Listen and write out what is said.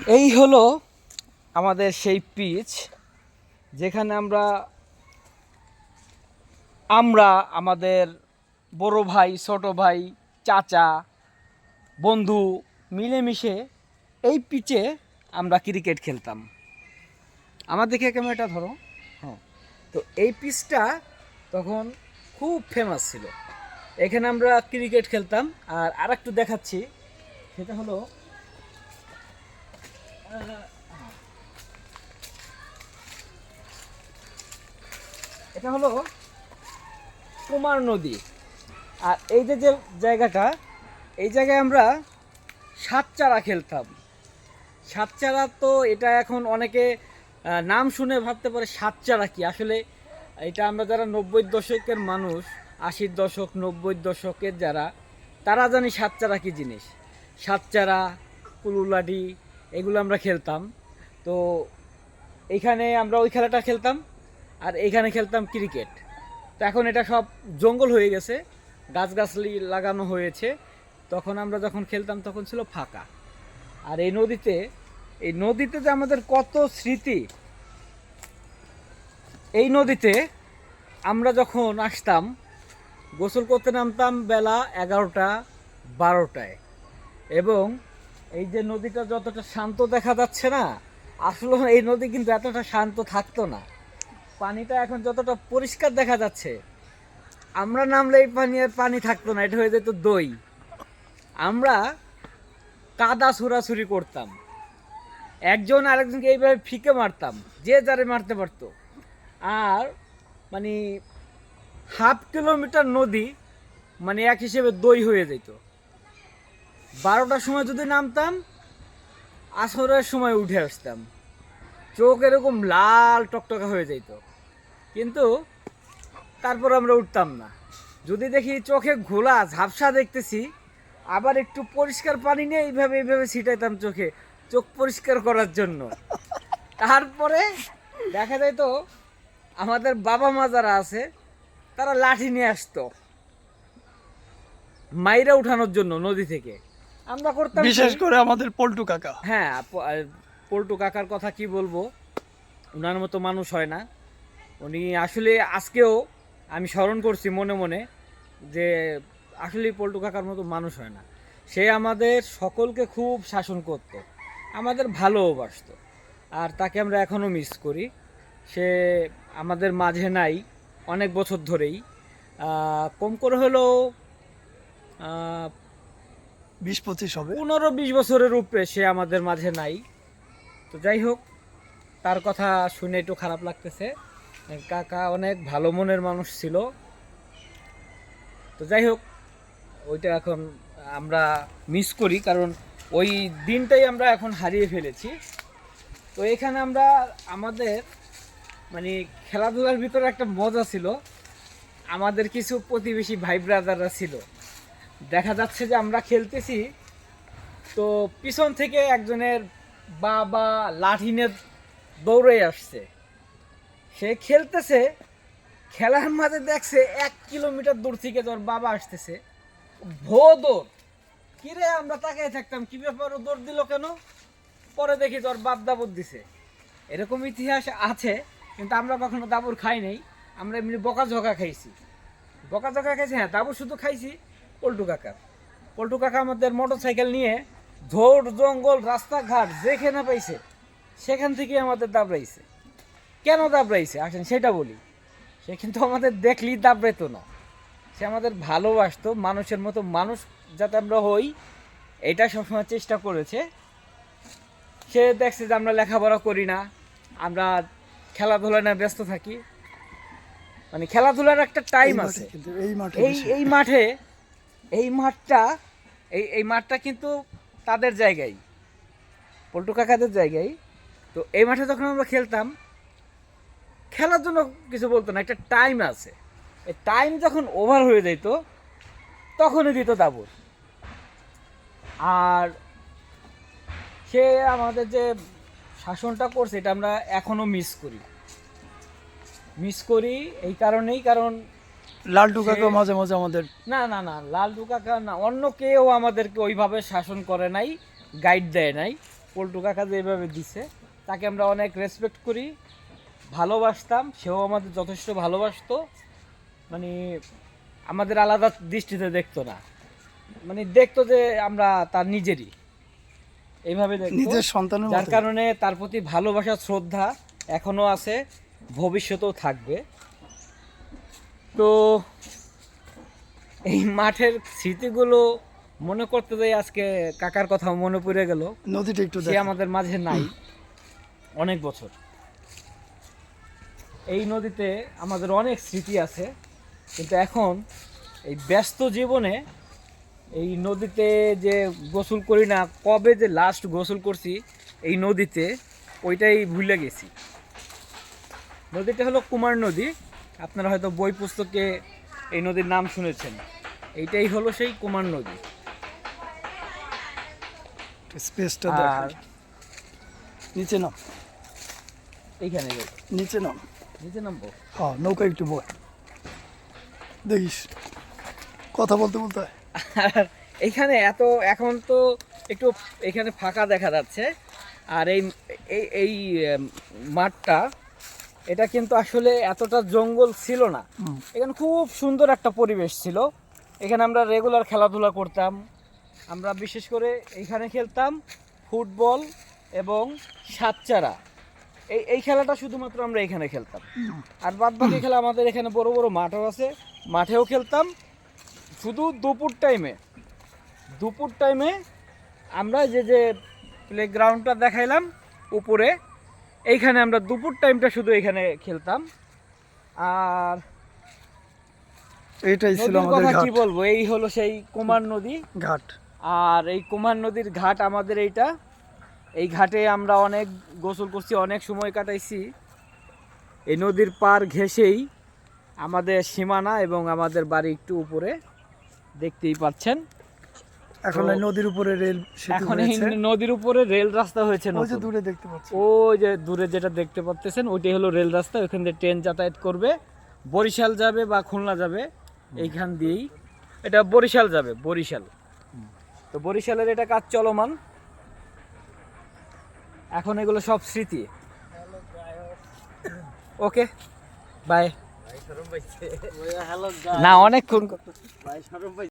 এই হলো আমাদের সেই পিচ যেখানে আমরা আমরা আমাদের বড় ভাই, ছোট ভাই, চাচা, বন্ধু মিলেমিশে এই পিচে আমরা ক্রিকেট খেলতাম। আমার দিকে ক্যামেরাটা ধরো। হ্যাঁ, তো এই পিচটা তখন খুব ফেমাস ছিল। এখানে আমরা ক্রিকেট খেলতাম। আর আরেকটু দেখাচ্ছি, সেটা হলো এটা হলো কুমার নদী। আর এই যে যে জায়গাটা, এই জায়গায় আমরা সাতচারা খেলতাম। সাতচারা তো এটা এখন অনেকে নাম শুনে ভাবতে পারে সাতচারা কি। আসলে এটা আমরা যারা 90-র দশকের মানুষ, 80-র দশক 90-র দশকের যারা, তারা জানি সাতচারা কি জিনিস। সাতচারা, কুলুলাডি, এগুলো আমরা খেলতাম। তো এইখানে আমরা ওই খেলাটা খেলতাম, আর এইখানে খেলতাম ক্রিকেট। তো এখন এটা সব জঙ্গল হয়ে গেছে, গাছগাছলি লাগানো হয়েছে। তখন আমরা যখন খেলতাম তখন ছিল ফাঁকা। আর এই নদীতে যে আমাদের কত স্মৃতি। এই নদীতে আমরা যখন আসতাম, গোসল করতে নামতাম বেলা 11টা 12টায়। এবং এই যে নদীটা যতটা শান্ত দেখা যাচ্ছে না, আসলে এই নদী কিন্তু এতটা শান্ত থাকতো না। পানিটা এখন যতটা পরিষ্কার দেখা যাচ্ছে, আমরা নামলে এই পানি আর পানি থাকতো না, এটা হয়ে যেত দই। আমরা কাদা ছোড়াছুরি করতাম, একজন আরেকজনকে এইভাবে ফিকে মারতাম, যে যারে মারতে পারতো। আর মানে 1/2 কিলোমিটার নদী মানে এক হিসেবে দই হয়ে যেত। 12টার সময় যদি নামতাম, আসরের সময় উঠে আসতাম, চোখ এরকম লাল টকটকা হয়ে যেত। কিন্তু তারপর আমরা উঠতাম না। যদি দেখি চোখে ঘোলা ঝাপসা দেখতেছি, আবার একটু পরিষ্কার পানি নিয়ে এইভাবে ছিটাইতাম চোখে, চোখ পরিষ্কার করার জন্য। তারপরে দেখা যায় তো আমাদের বাবা মা যারা আছে, তারা লাঠি নিয়ে আসতো মাইরা উঠানোর জন্য নদী থেকে। আমরা করতাম বিশেষ করে আমাদের পল্টু কাকা। হ্যাঁ, পল্টু কাকার কথা কি বলবো, ওনার মতো মানুষ হয় না। উনি আসলে আজকেও আমি স্মরণ করছি মনে মনে যে আসলে পল্টু কাকার মতো মানুষ হয় না। সে আমাদের সকলকে খুব শাসন করত, আমাদের ভালোবাসতো। আর তাকে আমরা এখনও মিস করি। সে আমাদের মাঝে নাই অনেক বছর ধরেই। কম করে হলেও 20-25 হবে। 15-20 বছরের উপরে সে আমাদের মাঝে নাই। তো যাই হোক, তার কথা শুনে একটু খারাপ লাগতেছে। কাকা অনেক ভালো মনের মানুষ ছিল। তো যাই হোক, ওইটা এখন আমরা মিস করি, কারণ ওই দিনটাই আমরা এখন হারিয়ে ফেলেছি। তো এখানে আমরা আমাদের মানে খেলাধুলার ভিতরে একটা মজা ছিল। আমাদের কিছু প্রতিবেশী ভাই ব্রাদাররা ছিল, দেখা যাচ্ছে যে আমরা খেলতেছি, তো পিছন থেকে একজনের বাবা লাঠি নিয়ে দৌড়ে আসছে। সে খেলতেছে, খেলার মাঝে দেখছে 1 কিলোমিটার দূর থেকে তোর বাবা আসতেছে, ভো দৌড়। কিরে, আমরা তাকিয়ে থাকতাম কি ব্যাপার, ও দৌড় দিল কেন? পরে দেখি তোর বাপ দাবুর দিছে। এরকম ইতিহাস আছে, কিন্তু আমরা কখনো দাবুর খাই নাই। আমরা এমনি বকাঝকা খাইছি। বকাঝকা খাইছি, হ্যাঁ, দাবুর শুধু খাইছি পল্টু কাকার। পল্টু কাকা আমাদের মোটর সাইকেল নিয়ে ঝোড় জঙ্গল রাস্তাঘাট যেখানে পাইছে সেখান থেকে আমাদের দাবড়াইছে। কেন দাবড়াইছে আসেন সেটা বলি। সে কিন্তু আমাদের দেখলেই দাবড়াইতো না, সে আমাদের ভালোবাসতো, মানুষের মতো মানুষ যাতে আমরা হই এটা সবসময় চেষ্টা করেছে। সে দেখছে যে আমরা লেখাপড়া করি না, আমরা খেলাধুলা নিয়ে ব্যস্ত থাকি। মানে খেলাধুলার একটা টাইম আছে। এই মাঠে এই মাঠটা এই মাঠটা কিন্তু তাদের জায়গায়, পল্টু কাকাদের জায়গায়। তো এই মাঠে যখন আমরা খেলতাম, খেলার জন্য কিছু বলতো না, একটা টাইম আছে। এই টাইম যখন ওভার হয়ে যেত তখনই দিত দাবুর। আর সে আমাদের যে শাসনটা করছে এটা আমরা এখনো মিস করি এই কারণেই, কারণ লালটু কাকা মাঝে মাঝে আমাদের না না না লালটু কাকা না, অন্য কেউ আমাদেরকে ওইভাবে শাসন করে নাই, গাইড দেয় নাই। পল্টু কাকা যে এভাবে দিছে তাকে আমরা অনেক রেসপেক্ট করি, ভালোবাসতাম, সেও আমাদের যথেষ্ট ভালোবাসতো। মানে আমাদের আলাদা দৃষ্টিতে দেখতো না, মানে দেখতো যে আমরা তার নিজেরই, এইভাবে দেখতো। নিজের সন্তানের যার মতো। কারণে তার প্রতি ভালোবাসা শ্রদ্ধা এখনো আছে, ভবিষ্যতেও থাকবে। তো এই মাঠের স্মৃতিগুলো মনে করতে যাই আজকে কাকার কথা মনে পড়ে গেল। নদীটা একটু সে দেখ। আমাদের মাঝে নাই অনেক বছর। এই নদীতে আমাদের অনেক স্মৃতি আছে, কিন্তু এখন এই ব্যস্ত জীবনে এই নদীতে যে গোসল করি না, কবে যে লাস্ট গোসল করছি এই নদীতে ওইটাই ভুলে গেছি। নদীটা হলো কুমার নদী, আপনারা হয়তো বই পুস্তকে এই নদীর নাম শুনেছেন। এইটাই হলো সেই কুমার নদী। স্পেসটা দেখ। আর নিচে নাম, এইখানে যাই, নিচে নাম। নিচে নামবো। হ্যাঁ, নৌকা একটু বয়, দেখিস কথা বলতে বলতে। আর এইখানে এত এখন তো একটু এখানে ফাঁকা দেখা যাচ্ছে। আর এই এই এই মাঠটা, এটা কিন্তু আসলে এতটা জঙ্গল ছিল না। এখানে খুব সুন্দর একটা পরিবেশ ছিল। এখানে আমরা রেগুলার খেলাধুলা করতাম। আমরা বিশেষ করে এইখানে খেলতাম ফুটবল এবং সাতচারা। এই খেলাটা শুধুমাত্র আমরা এখানে খেলতাম। আর বাদ বাকি খেলা আমাদের এখানে বড় বড় মাঠও আছে, মাঠেও খেলতাম। শুধু দুপুর টাইমে আমরা যে যে প্লেগ্রাউন্ডটা দেখাইলাম উপরে, এইখানে আমরা দুপুর টাইমটা শুধু এখানে খেলতাম। আর এইটাই ছিল নদীর আমাদের কথা ঘাট। কি বলবো, এই হলো সেই কুমার নদী। ঘাট। আর এই কুমার নদীর ঘাট আমাদের এইটা। এই ঘাটে আমরা অনেক গোসল করছি, অনেক সময় কাটাইছি। এই নদীর পার ঘেঁষেই আমাদের সীমানা এবং আমাদের বাড়ি একটু উপরে, দেখতেই পাচ্ছেন। এখন তো এই নদীর উপরে রেল সেতু এখন এই হয়েছে। নদীর উপরে রেল রাস্তা হয়েছে ওই যে নতুন। দূরে দেখতে পাচ্ছি। ওই যে দূরে যেটা দেখতে পাচ্ছেন ওইটাই হলো রেল রাস্তা। ওইখান দিয়ে ট্রেন যাতায়াত করবে, বরিশাল যাবে বা খুলনা যাবে, এইখান দিয়েই। এটা বরিশাল যাবে, বরিশাল। তো বরিশালের এটা কাজ চলমান এখন। এগুলো সব স্মৃতি। ওকে, বাই। না, অনেকক্ষণ